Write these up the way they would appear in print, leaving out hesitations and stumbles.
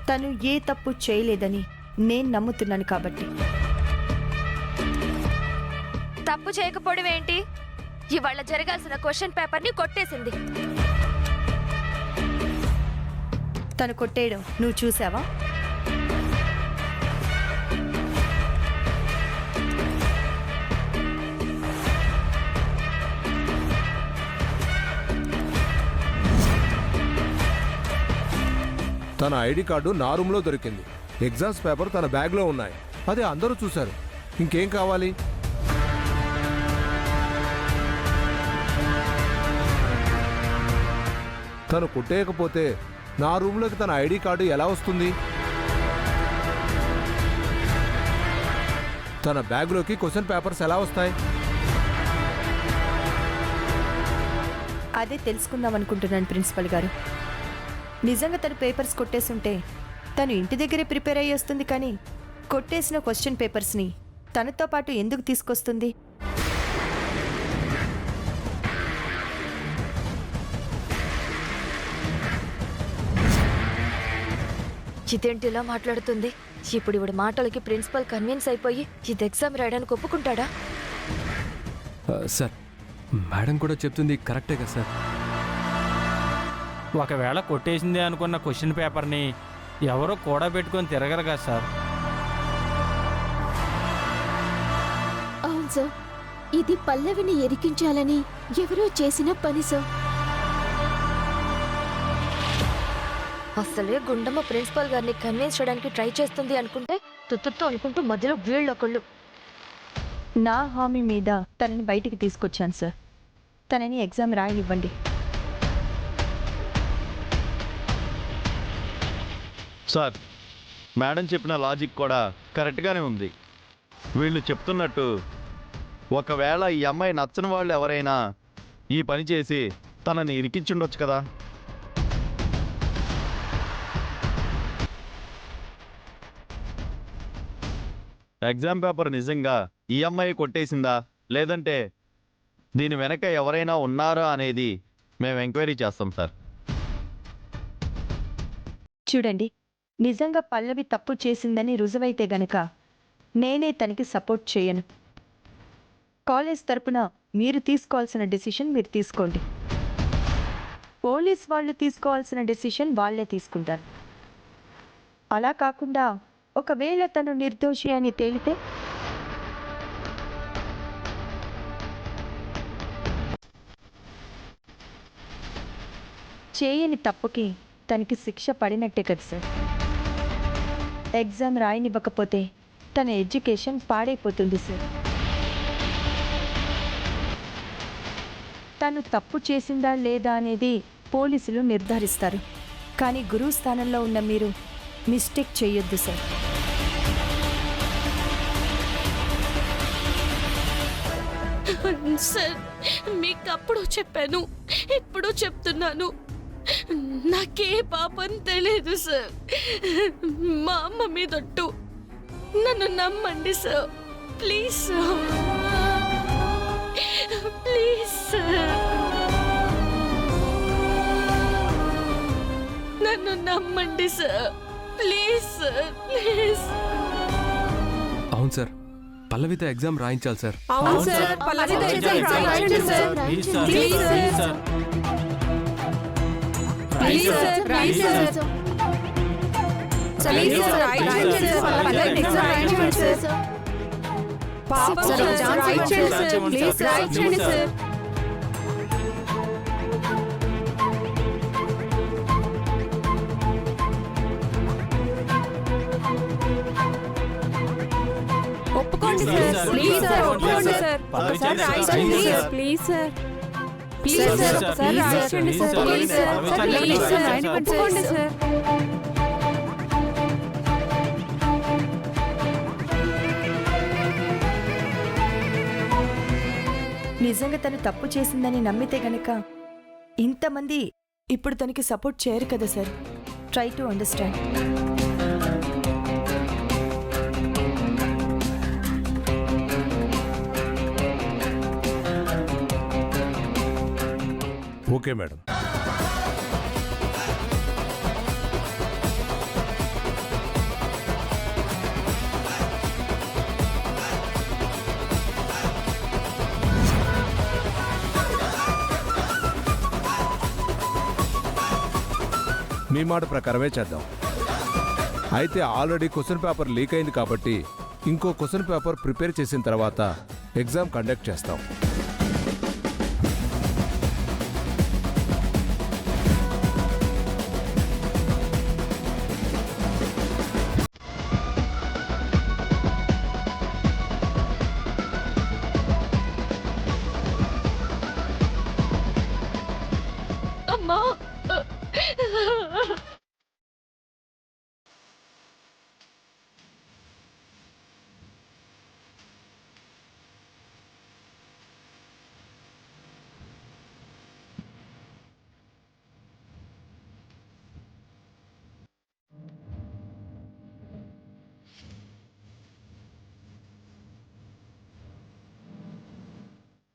తను ఏ తప్పు చేయలేదని నేను నమ్ముతున్నాను కాబట్టి. తప్పు చేయకపోవడం ఏంటి? ఇవాళ జరగాల్సిన క్వశ్చన్ పేపర్ని కొట్టేసింది. తను కొట్టేయడం నువ్వు చూసావా? తన ఐడి కార్డు నా రూమ్లో దొరికింది. ఎగ్జామ్స్ పేపర్ తన బ్యాగ్లో ఉన్నాయి. అది అందరూ చూశారు. ఇంకేం కావాలి? తను కొట్టేయకపోతే నా రూమ్లోకి తన ఐడి కార్డు ఎలా వస్తుంది? తన బ్యాగ్లోకి క్వశ్చన్ పేపర్స్ ఎలా వస్తాయి? అదే తెలుసుకుందాం అనుకుంటున్నాను ప్రిన్సిపల్ గారు. నిజంగా తను పేపర్స్ కొట్టేస్తుంటే తను ఇంటి దగ్గరే ప్రిపేర్ అయ్యి వస్తుంది, కానీ కొట్టేసిన క్వశ్చన్ పేపర్స్ని తనతో పాటు ఎందుకు తీసుకొస్తుంది? ఇదేంటి ఇలా మాట్లాడుతుంది? ఇప్పుడు ఇవిడ మాటలకి ప్రిన్సిపల్ కన్విన్స్ అయిపోయి ఇది ఎగ్జామ్ రాయడానికి ఒప్పుకుంటాడా? సార్, మేడం కూడా చెప్తుంది కరెక్టే కదా సార్. ఒకవేళ కొట్టేసింది అనుకున్న క్వశ్చన్ పేపర్ని ఎవరో కూడా పెట్టుకొని తిరగరు కదా సార్. అవును సార్, ఇది పల్లవిని ఎరికించాలని ఎవరో చేసిన పని సార్. అసలే గుండమ్మ ప్రిన్సిపల్ గారిని కన్విన్స్ చేయడానికి ట్రై చేస్తుంది అనుకుంటే తుత్తుతో అనుకుంటూ మధ్యలో వీళ్ళొకళ్ళు. నా హామీ మీద తనని బయటికి తీసుకొచ్చాను సార్. తనని ఎగ్జామ్ రాయనివ్వండి. సార్, మేడం చెప్పిన లాజిక్ కూడా కరెక్ట్గానే ఉంది. వీళ్ళు చెప్తున్నట్టు ఒకవేళ ఈ అమ్మాయి నచ్చని వాళ్ళు ఎవరైనా ఈ పని చేసి తనని ఇరికించుండొచ్చు కదా. ఎగ్జామ్ పేపర్ నిజంగా ఈ అమ్మాయి కొట్టేసిందా లేదంటే దీని వెనక ఎవరైనా ఉన్నారా అనేది మేము ఎంక్వైరీ చేస్తాం సార్. చూడండి, నిజంగా పల్లవి తప్పు చేసిందని రుజువైతే గనక నేనే తనకి సపోర్ట్ చేయను. కాలేజ్ తరపున మీరు తీసుకోవాల్సిన డెసిషన్ మీరు తీసుకోండి. పోలీస్ వాళ్ళు తీసుకోవాల్సిన డెసిషన్ వాళ్ళే తీసుకుంటారు. అలా కాకుండా ఒకవేళ తను నిర్దోషి అని తేలితే చేయని తప్పుకి తనకి శిక్ష పడినట్టే కదా సార్. ఎగ్జామ్ రాయనివ్వకపోతే తన ఎడ్యుకేషన్ పాడైపోతుంది సార్. తను తప్పు చేసిందా లేదా అనేది పోలీసులు నిర్ధారిస్తారు, కానీ గురువు స్థానంలో ఉన్న మీరు మిస్టేక్ చేయొద్దు సార్. సార్, మీకు అప్పుడు చెప్పాను, ఇప్పుడు చెప్తున్నాను, నాకే పాపం తెలియదు సార్. మా అమ్మ మీదొట్టు, నన్ను నమ్మండి sir. Please sir, please sir, నన్ను నమ్మండి సార్. Please sir, please. అవును సార్, పల్లవితో ఎగ్జామ్ రాయించాలి సార్. అవును సార్, పల్లవితో ఎగ్జామ్ రాయించండి sir. Please sir, please sir, please sir, please sir, please sir, రాయించండి సార్. పల్లవితో ఎగ్జామ్ రాయించండి సార్. పాపం సార్, రాయించండి సార్. ప్లీజ్ రాయించండి సార్. ఒప్పుకోండి సార్. ప్లీజ్ సార్, ఒప్పుకోండి సార్. ఒకసారి రాయించండి sir. Please sir, please sir, ఒకసారి రాయించండి sir. Please sir, please sir, ఒప్పుకోండి సార్. నిజంగా తను తప్పు చేసిందని నమ్మితే గనక ఇంతమంది ఇప్పుడు తనకి సపోర్ట్ చేయరు కదా sir. Try to understand. Okay madam. మీ మాట ప్రకారమే చేద్దాం. అయితే ఆల్రెడీ క్వశ్చన్ పేపర్ లీక్ అయింది కాబట్టి ఇంకో క్వశ్చన్ పేపర్ ప్రిపేర్ చేసిన తర్వాత ఎగ్జామ్ కండక్ట్ చేస్తాం. అమ్మా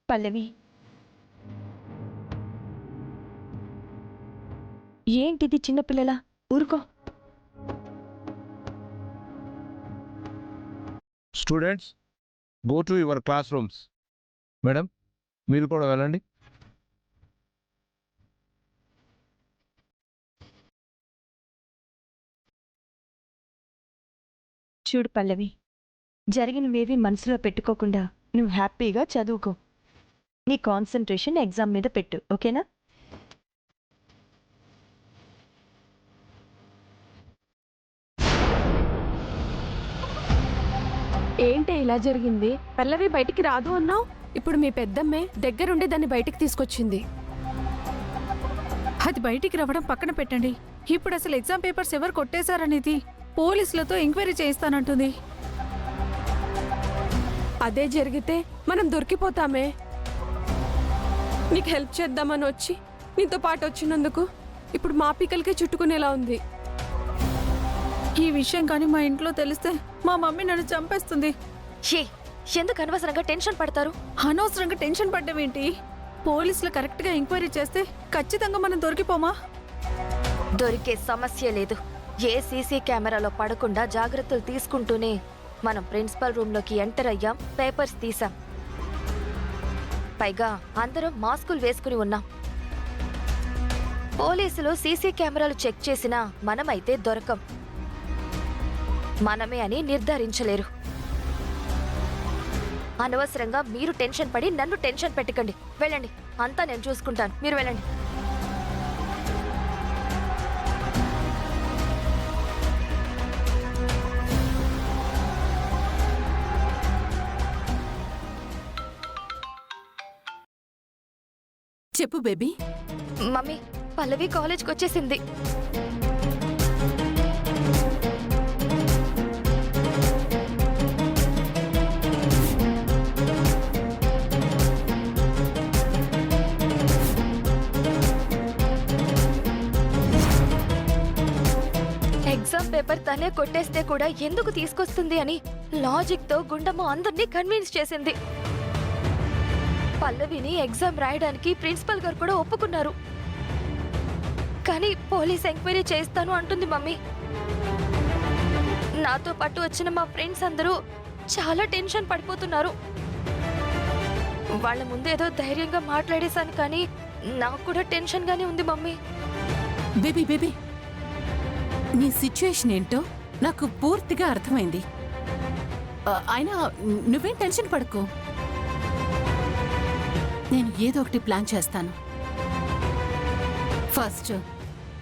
పల్లవి, ఏంటిది చిన్నపిల్లలా? ఊరుకో. Students, go to your class rooms. Madam, మీరు కూడా వెళ్ళండి. చూడు పల్లవి, జరిగినవేవి మనసులో పెట్టుకోకుండా నువ్వు హ్యాపీగా చదువుకో. నీ కాన్సన్ట్రేషన్ ఎగ్జామ్ మీద పెట్టు, ఓకేనా? ఏంటి ఇలా జరిగింది? పల్లవి బయటికి రాదు అన్నావు, ఇప్పుడు మీ పెద్దమ్మే దగ్గరుండి దాన్ని బయటికి తీసుకొచ్చింది. అది బయటికి రావడం పక్కన పెట్టండి. ఇప్పుడు అసలు ఎగ్జామ్ పేపర్స్ ఎవరు కొట్టేశారనేది పోలీసులతో ఎంక్వైరీ చేయిస్తానంటుంది. అదే జరిగితే మనం దొరికిపోతామే. నీకు హెల్ప్ చేద్దామని వచ్చి నీతో పాటు వచ్చినందుకు ఇప్పుడు మా పీకలకే చుట్టుకునేలా ఉంది. ఈ విషయం కానీ మా ఇంట్లో తెలిస్తే మా మమ్మీ నన్ను చంపేస్తుంది. షీ, ఎందుకు అనవసరంగా టెన్షన్ పడతారు? అనవసరంగా టెన్షన్ పడ్డమేంటి? పోలీసులు కరెక్ట్గా ఎంక్వైరీ చేస్తే ఖచ్చితంగా మనం దొరికిపోమా? దొరికే సమస్య లేదు. ఏ సీసీ కెమెరాలో పడకుండా జాగ్రత్తలు తీసుకుంటూనే మనం ప్రిన్సిపల్ రూమ్లోకి ఎంటర్ అయ్యాం, పేపర్స్ తీసాం. పైగా అందరం మాస్కులు వేసుకుని ఉన్నాం. పోలీసులు సీసీ కెమెరాలు చెక్ చేసినా మనమైతే దొరకం. మనమే అని నిర్ధారించలేరు. అనవసరంగా మీరు టెన్షన్ పడి నన్ను టెన్షన్ పెట్టకండి. వెళ్ళండి, అంతా నేను చూసుకుంటాను, మీరు వెళ్ళండి. చెప్పు బేబీ. మమ్మీ, పల్లవి కాలేజ్కి వచ్చేసింది. ఎగ్జామ్ పేపర్ తనే కొట్టేస్తే కూడా ఎందుకు తీసుకొస్తుంది అని లాజిక్ తో గుండమ్మ అందరినీ కన్విన్స్ చేసింది. పల్లవిని ఎగ్జామ్ రాయడానికి ప్రిన్సిపల్ గారు కూడా ఒప్పుకున్నారు. కానీ పోలీస్ ఎంక్వైరీ చేస్తాను అంటుంది మమ్మీ. నాతో పాటు వచ్చిన మా ఫ్రెండ్స్ అందరూ చాలా టెన్షన్ పడిపోతున్నారు. వాళ్ళ ముందు ఏదో ధైర్యంగా మాట్లాడేశాను, కానీ నాకు కూడా టెన్షన్ గానే ఉంది మమ్మీ. బేబీ బేబీ, నీ సిచ్యుయేషన్ ఏంటో నాకు పూర్తిగా అర్థమైంది. అయినా నువ్వేం టెన్షన్ పడకు. నేను ఏదో ఒకటి ప్లాన్ చేస్తాను. ఫస్ట్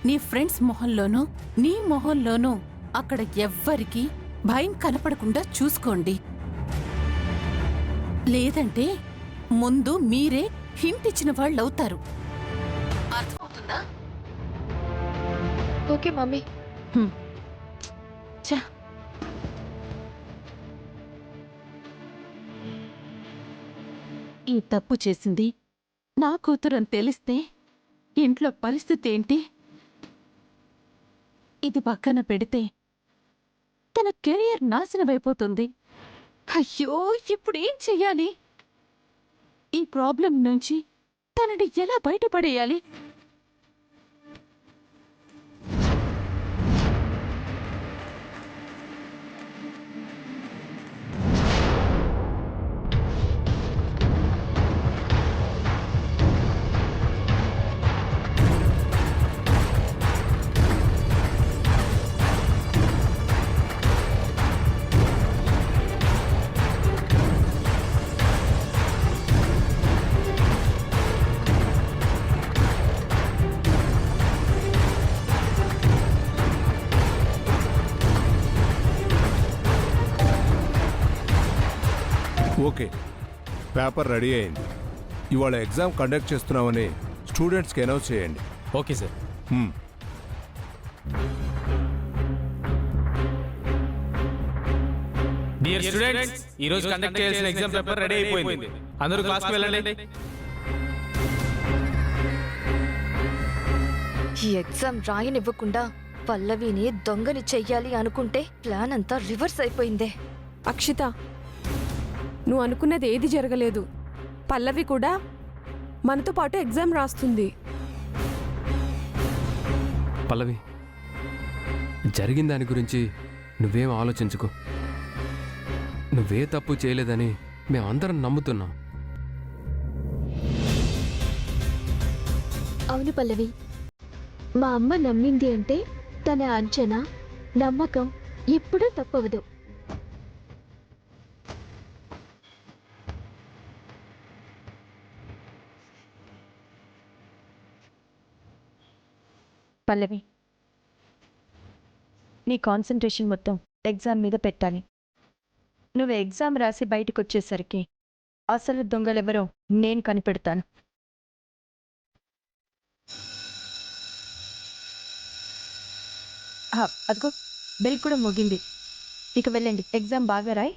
నీ ఫ్రెండ్స్ మొహంలోనూ నీ మొహంలోనూ అక్కడ ఎవ్వరికి భయం కనపడకుండా చూసుకోండి. లేదంటే ముందు మీరే హింట్ ఇచ్చిన వాళ్ళు అవుతారు. అర్థమవుతుందా? Okay mummy. ఈ తప్పు చేసింది నా కూతురని తెలిస్తే ఇంట్లో పరిస్థితి ఏంటి? ఇది పక్కన పెడితే తన కెరియర్ నాశనమైపోతుంది. అయ్యో, ఇప్పుడు ఏం చెయ్యాలి? ఈ ప్రాబ్లం నుంచి తనని ఎలా బయటపడేయాలి? ఓకే, పేపర్ రెడీ అయింది. ఇవాళ ఎగ్జామ్ కండక్ట్ చేస్తున్నామని స్టూడెంట్స్కి అనౌన్స్ చేయండి. Okay sir. హ్మ్. డియర్ స్టూడెంట్స్, ఈ రోజు కండక్ట్ చేసిన ఎగ్జామ్ పేపర్ రెడీ అయిపోయింది. అందరూ క్లాస్కి వెళ్ళండి. ఈ ఎగ్జామ్ రాయనివ్వకుండా పల్లవిని దొంగని చెయ్యాలి అనుకుంటే ప్లాన్ అంతా రివర్స్ అయిపోయిందే. అక్షిత, నువ్వు అనుకున్నది ఏది జరగలేదు. పల్లవి కూడా మనతో పాటు ఎగ్జామ్ రాస్తుంది. పల్లవి, జరిగిన దాని గురించి నువ్వేం ఆలోచించుకో. నువ్వే తప్పు చేయలేదని మేమందరం నమ్ముతున్నాం. అవును పల్లవి, మా అమ్మ నమ్మింది అంటే తన అంచనా, నమ్మకం ఎప్పుడూ తప్పవదు. పల్లవి, నీ కాన్సన్ట్రేషన్ మొత్తం ఎగ్జామ్ మీద పెట్టాలి. నువ్వు ఎగ్జామ్ రాసి బయటకు వచ్చేసరికి అసలు దొంగలెవరో నేను కనిపెడతాను. అదిగో బెల్ కూడా మోగింది. ఇక వెళ్ళండి, ఎగ్జామ్ బాగా రాయ్.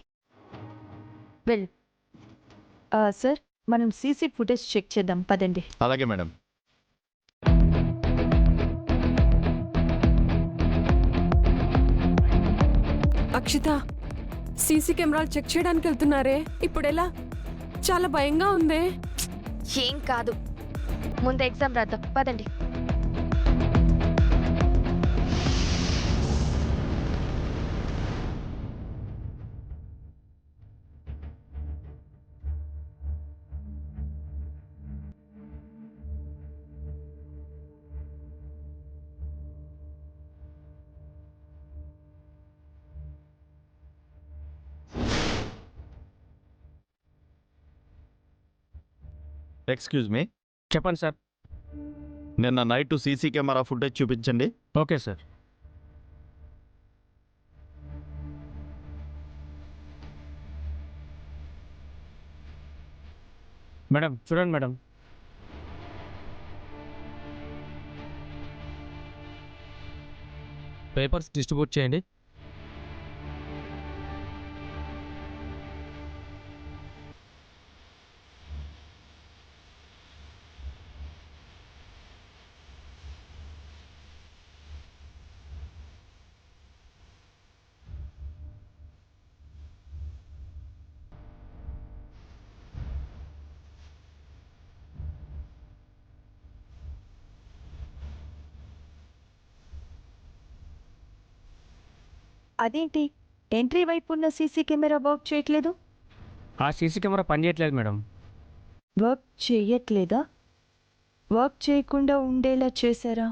వెళ్ళు. సార్, మనం సీసీ ఫుటేజ్ చెక్ చేద్దాం, పదండి. అలాగే మేడం. అక్షిత, సీసీ కెమెరాలు చెక్ చేయడానికి వెళ్తున్నారే, ఇప్పుడు ఎలా? చాలా భయంగా ఉందే. ఏం కాదు, ముందు ఎగ్జామ్ రాద్దాం, పదండి. ఎక్స్క్యూజ్ మీ, చెప్పండి సార్. నిన్న నైట్ సీసీ కెమెరా ఫుటేజ్ చూపించండి. Okay sir. మేడం చూడండి మేడం. పేపర్స్ డిస్ట్రిబ్యూట్ చేయండి. అదేంటి, ఎంట్రీ వైపు ఉన్న సీసీ కెమెరా వర్క్ చేయట్లేదు? ఆ సీసీ కెమెరా పనిచేయట్లేదు మేడం. వర్క్ చేయట్లేదా? వర్క్ చేయకుండా ఉండేలా చేశారా?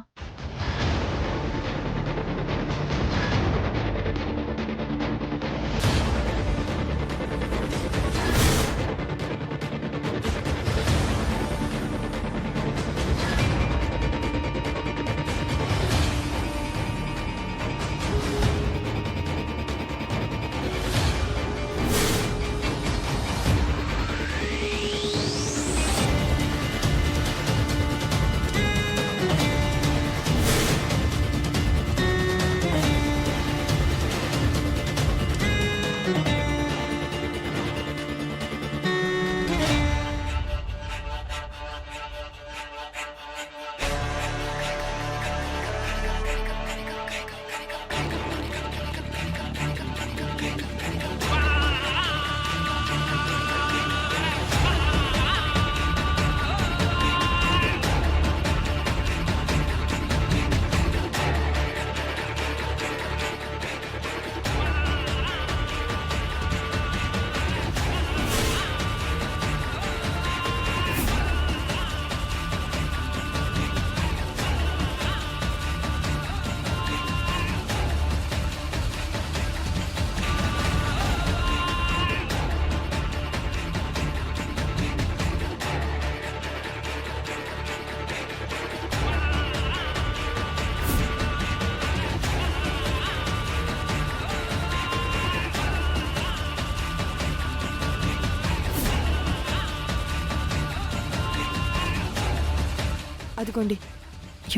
అదిగోండి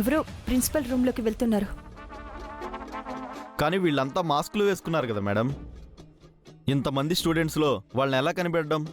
ఎవరో ప్రిన్సిపల్ రూమ్లోకి వెళ్తున్నారు. కానీ వీళ్ళంతా మాస్కులు వేసుకున్నారు కదా మేడం. ఇంతమంది స్టూడెంట్స్లో వాళ్ళని ఎలా కనిపెట్టడం?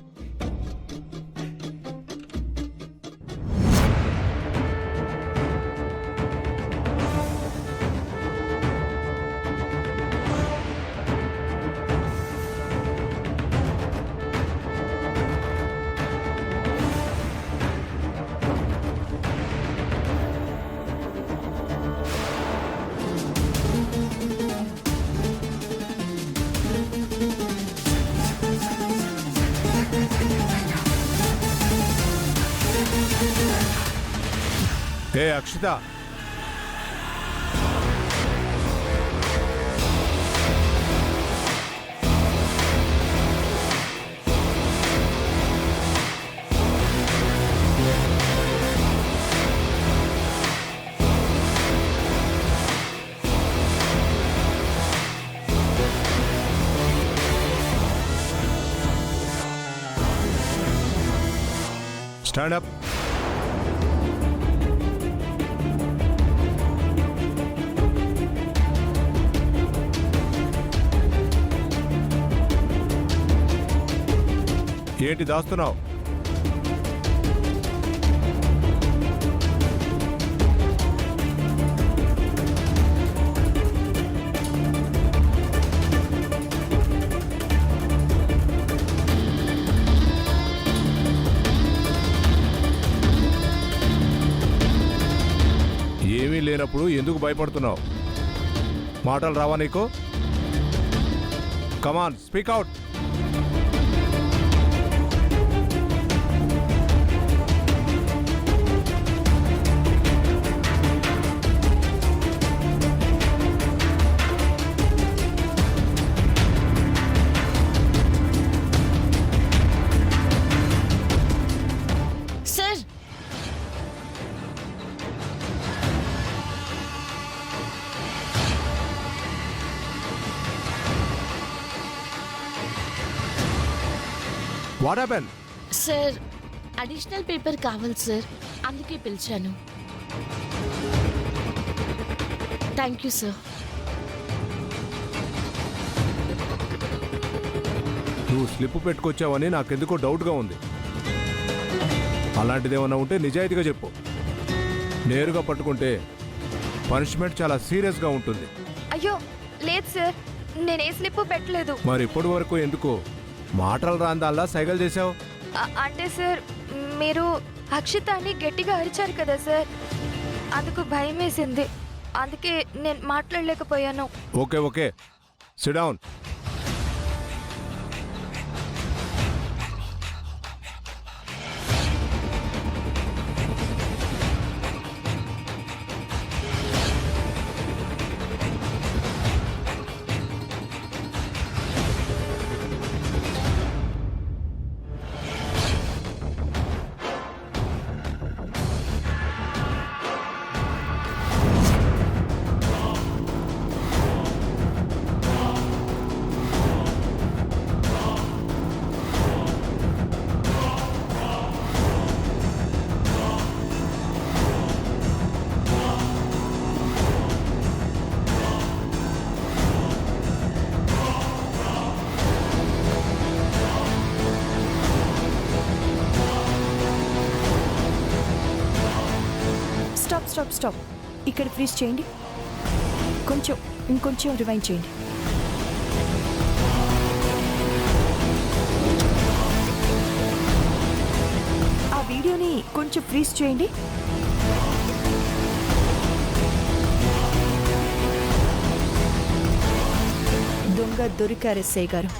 ఏ అక్షిత, స్టాండ్ అప్. ఏంటి దాస్తున్నావు? ఏమీ లేనప్పుడు ఎందుకు భయపడుతున్నావు? మాటలు రావా నీకు? Come on, speak out. Sir what happen? Sir additional paper కావాలి సార్, అందుకే పిలిచాను. Thank you sir. నువ్వు స్లిప్ పెట్టుకొచ్చావని నాకెందుకో డౌట్గా ఉంది. అలాంటిదేమన్నా ఉంటే నిజాయితీగా చెప్పు. నేరుగా పట్టుకుంటే పనిష్మెంట్ చాలా సీరియస్గా ఉంటుంది. అయ్యో లేదు సార్, నేనే స్లిప్ పెట్టలేదు. మరి ఇప్పటి వరకు ఎందుకు మాటలు రాందాల్లా సైగలు చేశావు? అంటే సార్ మీరు అక్షిత అని గట్టిగా అరిచారు కదా సార్, అందుకు భయం వేసింది, అందుకే నేను మాట్లాడలేకపోయాను. Okay okay, sit down. Stop stop stop, ఇక్కడ ఫ్రీజ్ చేయండి. ఇంకొంచెం రివైండ్ చేయండి. ఆ వీడియోని కొంచెం ఫ్రీజ్ చేయండి. దొంగ దొరికారు ఎస్ఐ గారు.